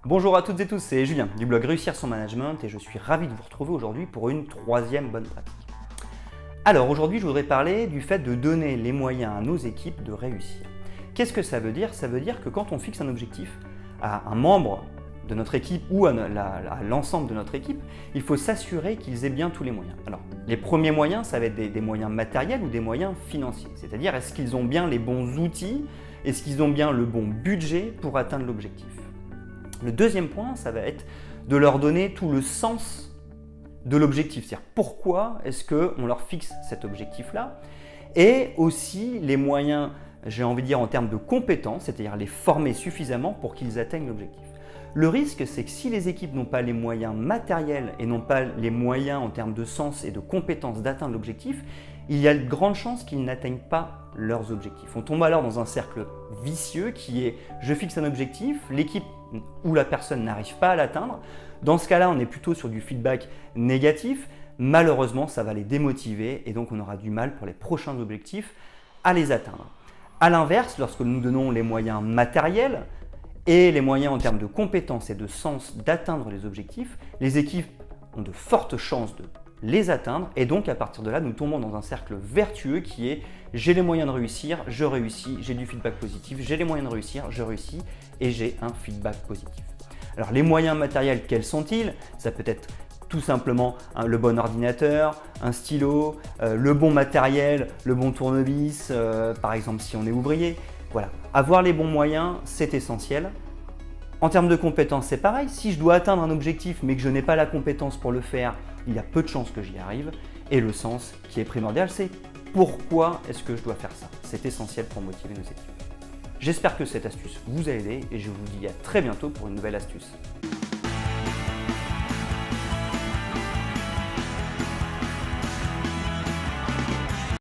Bonjour à toutes et tous, c'est Julien du blog Réussir son management et je suis ravi de vous retrouver aujourd'hui pour une troisième bonne pratique. Alors aujourd'hui, je voudrais parler du fait de donner les moyens à nos équipes de réussir. Qu'est-ce que ça veut dire? Ça veut dire que quand on fixe un objectif à un membre de notre équipe ou à l'ensemble de notre équipe, il faut s'assurer qu'ils aient bien tous les moyens. Alors, les premiers moyens, ça va être des moyens matériels ou des moyens financiers. C'est-à-dire, est-ce qu'ils ont bien les bons outils? Est-ce qu'ils ont bien le bon budget pour atteindre l'objectif? Le deuxième point, ça va être de leur donner tout le sens de l'objectif. C'est-à-dire pourquoi est-ce qu'on leur fixe cet objectif-là? Et aussi les moyens, j'ai envie de dire en termes de compétences, c'est-à-dire les former suffisamment pour qu'ils atteignent l'objectif. Le risque, c'est que si les équipes n'ont pas les moyens matériels et n'ont pas les moyens en termes de sens et de compétences d'atteindre l'objectif, il y a de grandes chances qu'ils n'atteignent pas leurs objectifs. On tombe alors dans un cercle vicieux qui est je fixe un objectif, l'équipe ou la personne n'arrive pas à l'atteindre. Dans ce cas-là, on est plutôt sur du feedback négatif. Malheureusement, ça va les démotiver et donc on aura du mal pour les prochains objectifs à les atteindre. A l'inverse, lorsque nous donnons les moyens matériels et les moyens en termes de compétences et de sens d'atteindre les objectifs, les équipes ont de fortes chances de les atteindre et donc à partir de là, nous tombons dans un cercle vertueux qui est j'ai les moyens de réussir, je réussis, j'ai du feedback positif, j'ai les moyens de réussir, je réussis et j'ai un feedback positif. Alors les moyens matériels, quels sont-ils? Ça peut être tout simplement le bon ordinateur, un stylo, le bon matériel, le bon tournevis, par exemple si on est ouvrier. Voilà, avoir les bons moyens, c'est essentiel. En termes de compétences, c'est pareil. Si je dois atteindre un objectif mais que je n'ai pas la compétence pour le faire, il y a peu de chances que j'y arrive. Et le sens qui est primordial, c'est pourquoi est-ce que je dois faire ça? C'est essentiel pour motiver nos équipes. J'espère que cette astuce vous a aidé et je vous dis à très bientôt pour une nouvelle astuce.